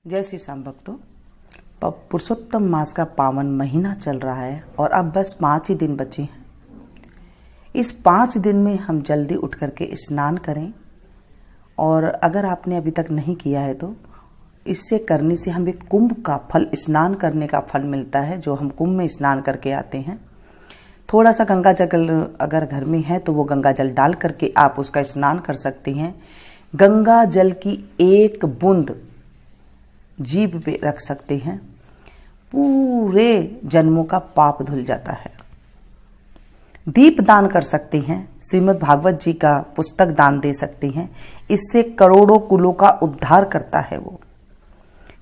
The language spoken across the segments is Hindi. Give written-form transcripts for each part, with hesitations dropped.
जय श्री श्याम भक्तों। पुरुषोत्तम मास का पावन महीना चल रहा है और अब बस 5 ही दिन बचे हैं। इस 5 दिन में हम जल्दी उठ करके स्नान करें और अगर आपने अभी तक नहीं किया है तो इससे करने से हमें कुंभ का फल, स्नान करने का फल मिलता है। जो हम कुंभ में स्नान करके आते हैं, थोड़ा सा गंगा जल अगर घर में है तो वो गंगा जल डाल करके आप उसका स्नान कर सकती हैं। गंगा जल की एक बूंद जीभ पे रख सकते हैं, पूरे जन्मों का पाप धुल जाता है। दीप दान कर सकते हैं, श्रीमद् भागवत जी का पुस्तक दान दे सकते हैं, इससे करोड़ों कुलों का उद्धार करता है वो।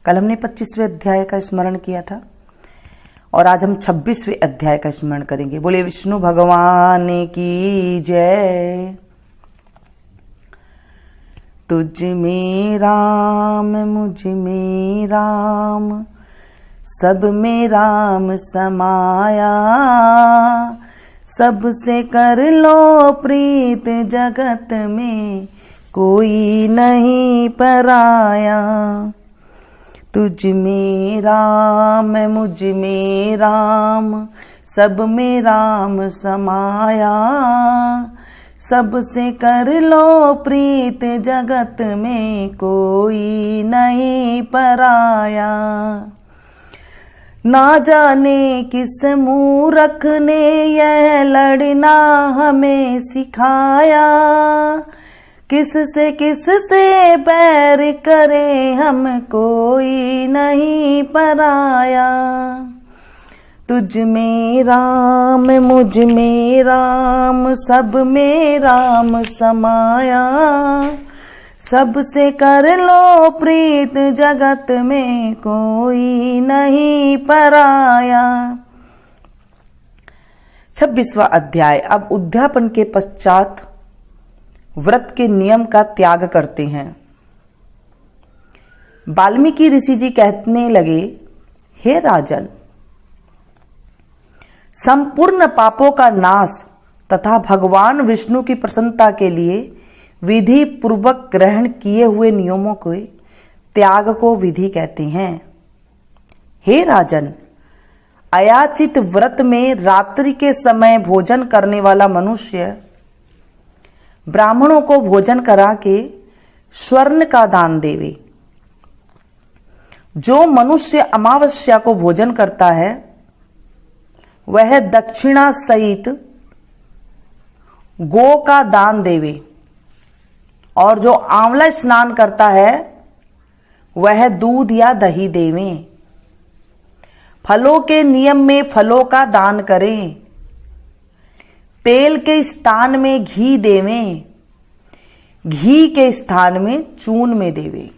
कल हमने 25वें अध्याय का स्मरण किया था और आज हम 26वें अध्याय का स्मरण करेंगे। बोले विष्णु भगवान की जय। तुझ में राम मुझ में राम, सब में राम समाया, सबसे कर लो प्रीत जगत में कोई नहीं पराया। तुझ में राम मुझ में राम, सब में राम समाया, सबसे कर लो प्रीत जगत में कोई नहीं पराया। ना जाने किस मूर्ख ने यह लड़ना हमें सिखाया, किस से बैर करे हम कोई नहीं पराया। तुझ में राम मुझ में राम, सब में राम समाया, सबसे कर लो प्रीत जगत में कोई नहीं पराया। 26वां अध्याय। अब उद्यापन के पश्चात व्रत के नियम का त्याग करते हैं। वाल्मीकि ऋषि जी कहने लगे, हे राजन, संपूर्ण पापों का नाश तथा भगवान विष्णु की प्रसन्नता के लिए विधि पूर्वक ग्रहण किए हुए नियमों के त्याग को विधि कहते हैं। हे राजन, अयाचित व्रत में रात्रि के समय भोजन करने वाला मनुष्य ब्राह्मणों को भोजन करा के स्वर्ण का दान देवे। जो मनुष्य अमावस्या को भोजन करता है वह दक्षिणा सहित गो का दान देवे, और जो आंवला स्नान करता है वह दूध या दही देवे। फलों के नियम में फलों का दान करें, तेल के स्थान में घी देवें, घी के स्थान में चून में देवे।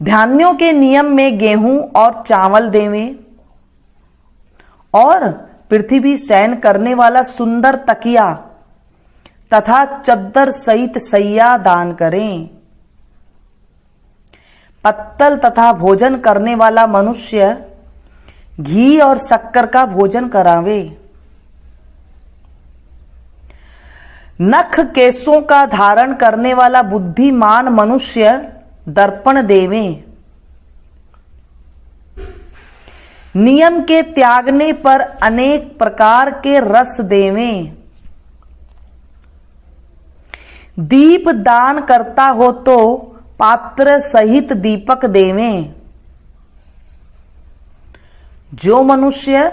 धान्यों के नियम में गेहूं और चावल देवें, और पृथ्वी शयन करने वाला सुंदर तकिया तथा चद्दर सहित सैया दान करें। पत्तल तथा भोजन करने वाला मनुष्य घी और शक्कर का भोजन करावे। नख केशों का धारण करने वाला बुद्धिमान मनुष्य दर्पण देवें। नियम के त्यागने पर अनेक प्रकार के रस देवें। दीप दान करता हो तो पात्र सहित दीपक देवें। जो मनुष्य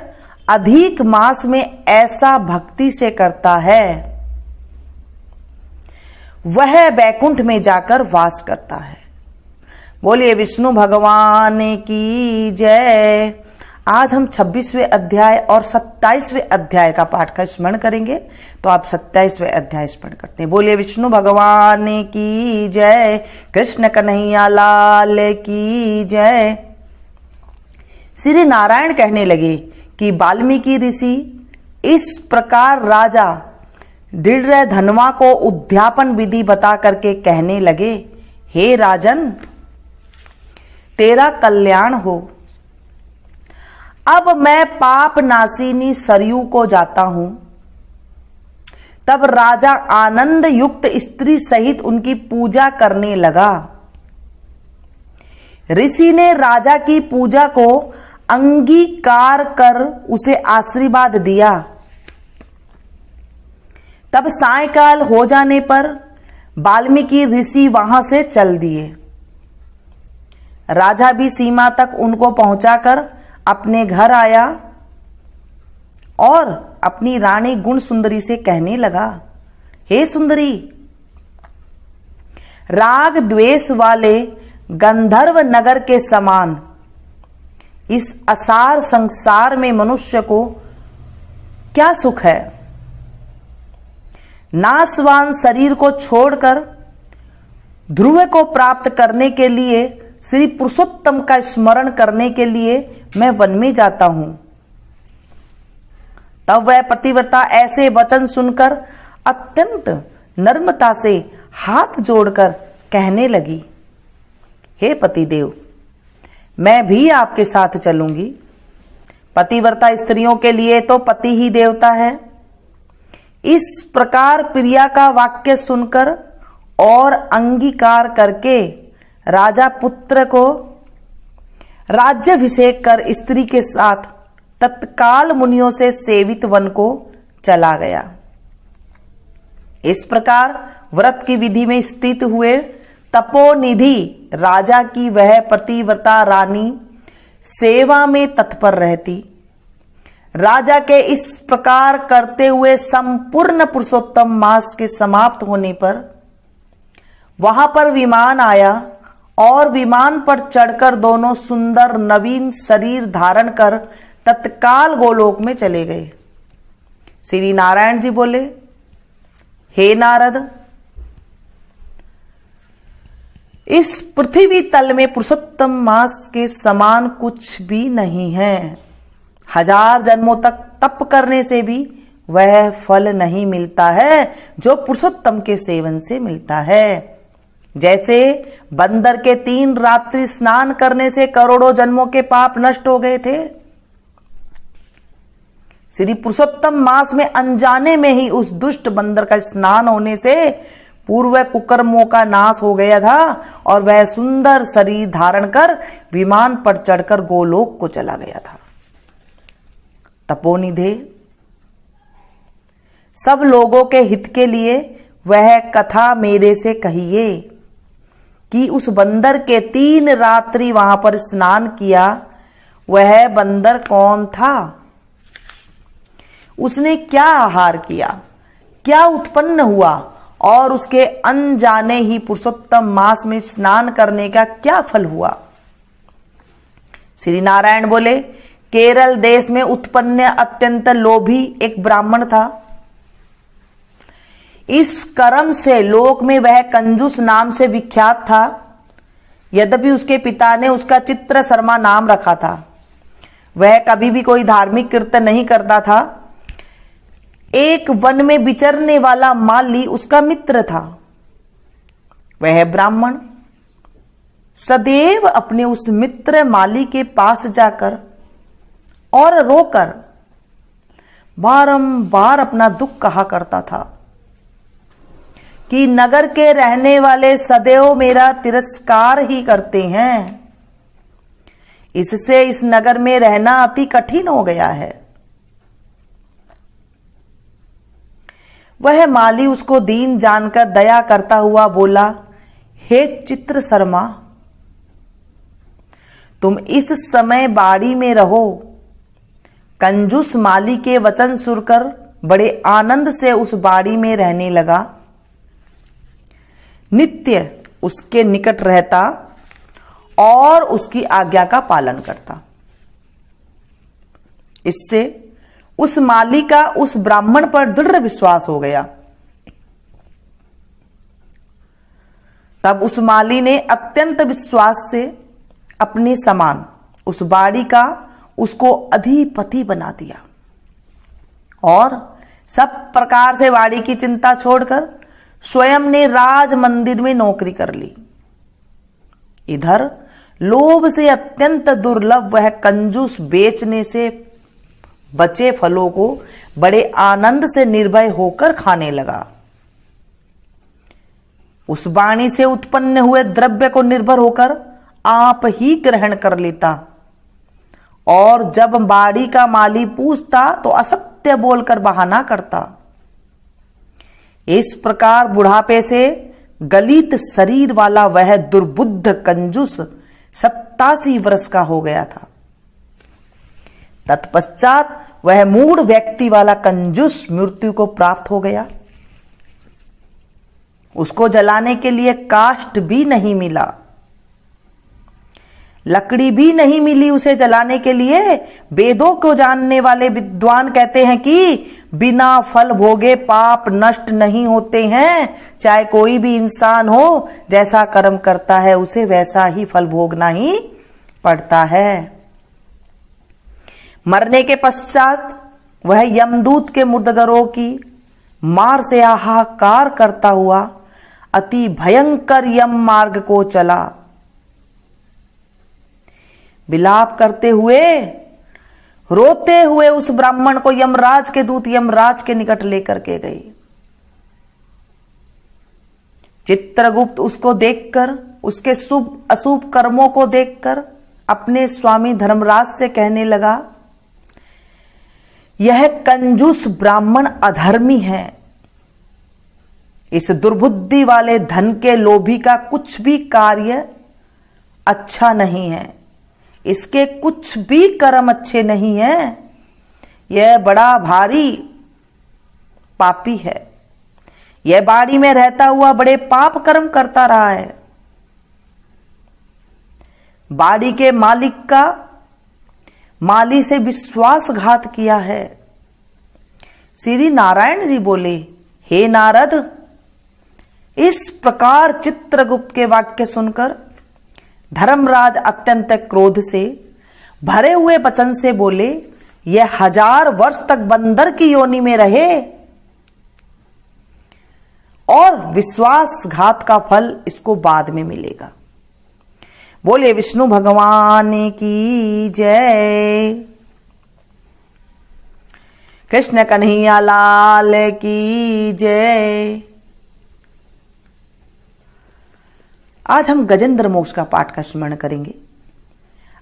अधिक मास में ऐसा भक्ति से करता है वह वैकुंठ में जाकर वास करता है। बोलिए विष्णु भगवान की जय। आज हम 26वें अध्याय और 27वें अध्याय का पाठ का स्मरण करेंगे, तो आप 27वें अध्याय स्मरण करते हैं। बोलिए विष्णु भगवान की जय। कृष्ण कन्हैया लाल की जय। श्री नारायण कहने लगे कि वाल्मीकि ऋषि इस प्रकार राजा दृढ़धनवा को उद्यापन विधि बता करके कहने लगे, हे राजन, तेरा कल्याण हो। अब मैं पाप नासिनी सरयू को जाता हूं तब राजा आनंद युक्त स्त्री सहित उनकी पूजा करने लगा। ऋषि ने राजा की पूजा को अंगीकार कर उसे आशीर्वाद दिया। तब सायंकाल हो जाने पर वाल्मीकि ऋषि वहां से चल दिए। राजा भी सीमा तक उनको पहुंचाकर अपने घर आया और अपनी रानी गुण सुंदरी से कहने लगा, हे सुंदरी, राग द्वेष वाले गंधर्व नगर के समान इस असार संसार में मनुष्य को क्या सुख है। नाशवान शरीर को छोड़कर ध्रुव को प्राप्त करने के लिए, श्री पुरुषोत्तम का स्मरण करने के लिए मैं वन में जाता हूं। तब वह पतिव्रता ऐसे वचन सुनकर अत्यंत नम्रता से हाथ जोड़कर कहने लगी, हे पतिदेव, मैं भी आपके साथ चलूंगी। पतिव्रता स्त्रियों के लिए तो पति ही देवता है। इस प्रकार प्रिया का वाक्य सुनकर और अंगीकार करके राजा पुत्र को राज्याभिषेक कर स्त्री के साथ तत्काल मुनियों से सेवित वन को चला गया। इस प्रकार व्रत की विधि में स्थित हुए तपोनिधि राजा की वह पतिव्रता रानी सेवा में तत्पर रहती। राजा के इस प्रकार करते हुए संपूर्ण पुरुषोत्तम मास के समाप्त होने पर वहां पर विमान आया और विमान पर चढ़कर दोनों सुंदर नवीन शरीर धारण कर तत्काल गोलोक में चले गए। श्री नारायण जी बोले, हे नारद, इस पृथ्वी तल में पुरुषोत्तम मास के समान कुछ भी नहीं है। 1000 जन्मों तक तप करने से भी वह फल नहीं मिलता है जो पुरुषोत्तम के सेवन से मिलता है। जैसे बंदर के 3 रात्रि स्नान करने से करोड़ों जन्मों के पाप नष्ट हो गए थे, श्री पुरुषोत्तम मास में अनजाने में ही उस दुष्ट बंदर का स्नान होने से पूर्व कुकर्मों का नाश हो गया था और वह सुंदर शरीर धारण कर विमान पर चढ़कर गोलोक को चला गया था। तपोनिधे, सब लोगों के हित के लिए वह कथा मेरे से कहिए कि उस बंदर के 3 रात्रि वहां पर स्नान किया, वह बंदर कौन था, उसने क्या आहार किया, क्या उत्पन्न हुआ और उसके अनजाने ही पुरुषोत्तम मास में स्नान करने का क्या फल हुआ। श्री नारायण बोले, केरल देश में उत्पन्न अत्यंत लोभी एक ब्राह्मण था। इस कर्म से लोक में वह कंजूस नाम से विख्यात था। यद्यपि उसके पिता ने उसका चित्र शर्मा नाम रखा था। वह कभी भी कोई धार्मिक कृत्य नहीं करता था। एक वन में विचरने वाला माली उसका मित्र था। वह ब्राह्मण सदैव अपने उस मित्र माली के पास जाकर और रोकर बारंबार अपना दुख कहा करता था कि नगर के रहने वाले सदैव मेरा तिरस्कार ही करते हैं। इससे इस नगर में रहना अति कठिन हो गया है। वह माली उसको दीन जानकर दया करता हुआ बोला, हे चित्र शर्मा, तुम इस समय बाड़ी में रहो। कंजूस माली के वचन सुनकर बड़े आनंद से उस बाड़ी में रहने लगा। नित्य उसके निकट रहता और उसकी आज्ञा का पालन करता। इससे उस माली का उस ब्राह्मण पर दृढ़ विश्वास हो गया। तब उस माली ने अत्यंत विश्वास से अपने समान उस बाड़ी का उसको अधिपति बना दिया और सब प्रकार से बाड़ी की चिंता छोड़कर स्वयं ने राज मंदिर में नौकरी कर ली। इधर लोभ से अत्यंत दुर्लभ वह कंजूस बेचने से बचे फलों को बड़े आनंद से निर्भय होकर खाने लगा। उस वाणी से उत्पन्न हुए द्रव्य को निर्भर होकर आप ही ग्रहण कर लेता, और जब बाड़ी का माली पूछता तो असत्य बोलकर बहाना करता। इस प्रकार बुढ़ापे से गलित शरीर वाला वह दुर्बुद्ध कंजूस 87 वर्ष का हो गया था। तत्पश्चात वह मूढ़ व्यक्ति वाला कंजूस मृत्यु को प्राप्त हो गया। उसको जलाने के लिए काष्ठ भी नहीं मिला, लकड़ी भी नहीं मिली उसे जलाने के लिए। वेदों को जानने वाले विद्वान कहते हैं कि बिना फल भोगे पाप नष्ट नहीं होते हैं। चाहे कोई भी इंसान हो, जैसा कर्म करता है उसे वैसा ही फल भोगना ही पड़ता है। मरने के पश्चात वह यमदूत के मुर्दगरों की मार से हाहाकार करता हुआ अति भयंकर यम मार्ग को चला। विलाप करते हुए, रोते हुए उस ब्राह्मण को यमराज के दूत यमराज के निकट लेकर के गए। चित्रगुप्त उसको देखकर, उसके शुभ अशुभ कर्मों को देखकर अपने स्वामी धर्मराज से कहने लगा, यह कंजूस ब्राह्मण अधर्मी है। इस दुर्बुद्धि वाले धन के लोभी का कुछ भी कार्य अच्छा नहीं है, इसके कुछ भी कर्म अच्छे नहीं है। यह बड़ा भारी पापी है। यह बाड़ी में रहता हुआ बड़े पाप कर्म करता रहा है। बाड़ी के मालिक का माली से विश्वासघात किया है। श्री नारायण जी बोले, हे नारद, इस प्रकार चित्रगुप्त के वाक्य सुनकर धर्मराज अत्यंत क्रोध से भरे हुए वचन से बोले, यह 1000 वर्ष तक बंदर की योनि में रहे और विश्वासघात का फल इसको बाद में मिलेगा। बोले विष्णु भगवान की जय। कृष्ण कन्हैया लाल की जय। आज हम गजेंद्र मोक्ष का पाठ का स्मरण करेंगे।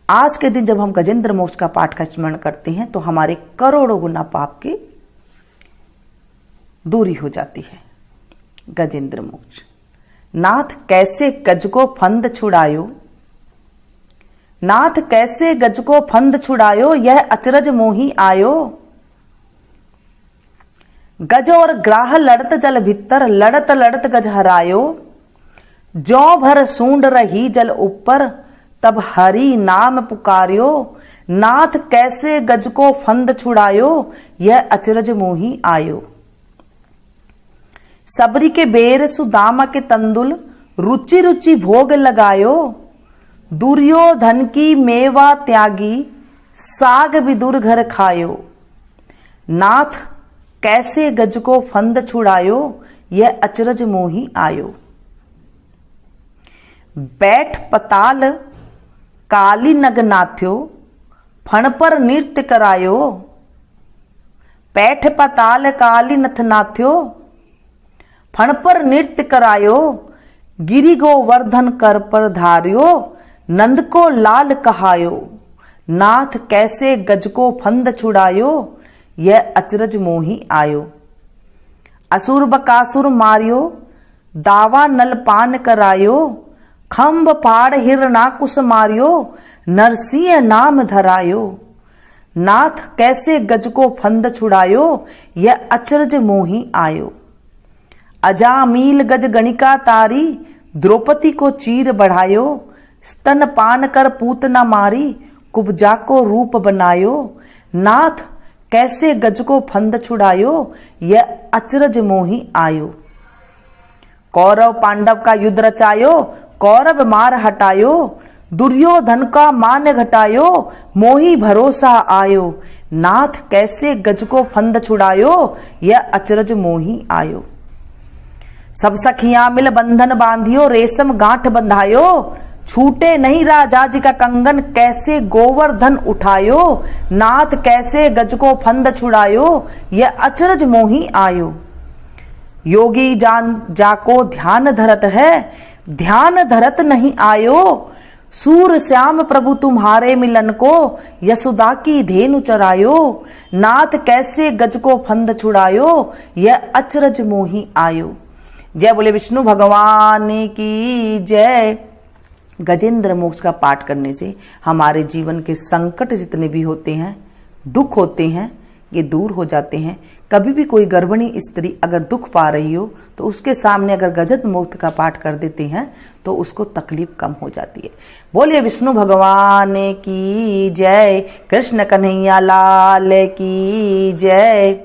आज के दिन जब हम गजेंद्र मोक्ष का पाठ का स्मरण करते हैं तो हमारे करोड़ों गुना पाप की दूरी हो जाती है। गजेंद्र मोक्ष। नाथ कैसे गज को फंद छुड़ायो, नाथ कैसे गज को फंद छुड़ायो, यह अचरज मोही आयो। गज और ग्राह लड़त जल भीतर, लड़त लड़त गज हरायो। ज्यों भर सूंड रही जल ऊपर, तब हरि नाम पुकार्यो। नाथ कैसे गज को फंद छुड़ायो, यह अचरज मोही आयो। सबरी के बेर सुदामा के तंदुल, रुचि रुचि भोग लगायो। दुर्योधन की मेवा त्यागी, साग विदुर घर खायो। नाथ कैसे गज को फंद छुड़ायो, यह अचरज मोही आयो। बैठ पताल काली नग नाथ्यो, फण पर नृत्य करायो। बैठ पताल काली नथ नाथ्यो, फण पर नृत्य करायो। गिरि गोवर्धन कर पर धार्यो, नंद को लाल कहायो। नाथ कैसे गज को फंद छुड़ायो, यह अचरज मोही आयो। असुर बकासुर मारियो, दावा नलपान करायो। खंब पाड़ हिरणाकुश मारियो, नरसिंह नाम धरायो। नाथ कैसे गज को फंद छुड़ायो, यह अचरज मोही आयो। अजामील गज गणिका तारी, द्रौपदी को चीर बढ़ायो। स्तन पान कर पूतना मारी, कुब्जा को रूप बनायो। नाथ कैसे गज को फंद छुड़ायो, यह अचरज मोही आयो। कौरव पांडव का युद्ध रचायो, कौरव मार हटायो। दुर्योधन का मान घटायो, मोही भरोसा आयो। नाथ कैसे गज को फंद छुड़ायो, यह अचरज मोही आयो। सब सखियां मिल बंधन बांधियो, रेशम गांठ बंधायो। छूटे नहीं राजा जी का कंगन, कैसे गोवर्धन उठायो, नाथ कैसे गज को फंद छुड़ायो, यह अचरज मोही आयो। योगी जान जाको ध्यान धरत है, ध्यान धरत नहीं आयो, सूर श्याम प्रभु तुम्हारे मिलन को, यशोदा की धेनु चरायो, नाथ कैसे गज को फंद छुड़ायो, यह अचरज मोही आयो। जय बोले विष्णु भगवान की जय। गजेंद्र मोक्ष का पाठ करने से हमारे जीवन के संकट जितने भी होते हैं, दुख होते हैं, ये दूर हो जाते हैं। कभी भी कोई गर्भिणी स्त्री अगर दुख पा रही हो तो उसके सामने अगर गजत मोक्ष का पाठ कर देते हैं तो उसको तकलीफ कम हो जाती है। बोलिए विष्णु भगवान की जय, कृष्ण कन्हैया लाल की जय।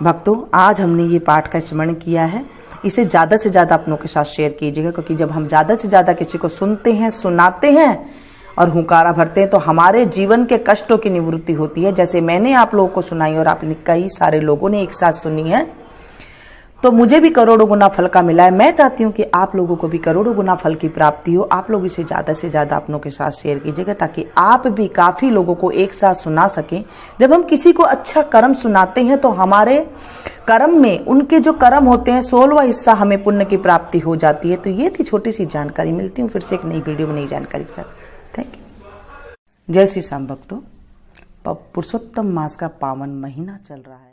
भक्तों, आज हमने ये पाठ का स्मरण किया है, इसे ज़्यादा से ज़्यादा अपनों के साथ शेयर कीजिएगा, क्योंकि जब हम ज़्यादा से ज़्यादा किसी को सुनते हैं, सुनाते हैं और हुंकारा भरते हैं तो हमारे जीवन के कष्टों की निवृत्ति होती है। जैसे मैंने आप लोगों को सुनाई और आपने कई सारे लोगों ने एक साथ सुनी है, तो मुझे भी करोड़ों गुना फल का मिला है। मैं चाहती हूँ कि आप लोगों को भी करोड़ों गुना फल की प्राप्ति हो। आप लोग इसे ज़्यादा से ज़्यादा अपनों के साथ शेयर कीजिएगा ताकि आप भी काफ़ी लोगों को एक साथ सुना सकें। जब हम किसी को अच्छा कर्म सुनाते हैं तो हमारे कर्म में उनके जो कर्म होते हैं 16वां हिस्सा हमें पुण्य की प्राप्ति हो जाती है। तो ये थी छोटी सी जानकारी। मिलती हूँ फिर से एक नई वीडियो में नई जानकारी के साथ। Thank you. जय श्री श्याम भक्तों, पुरुषोत्तम मास का पावन महीना चल रहा है।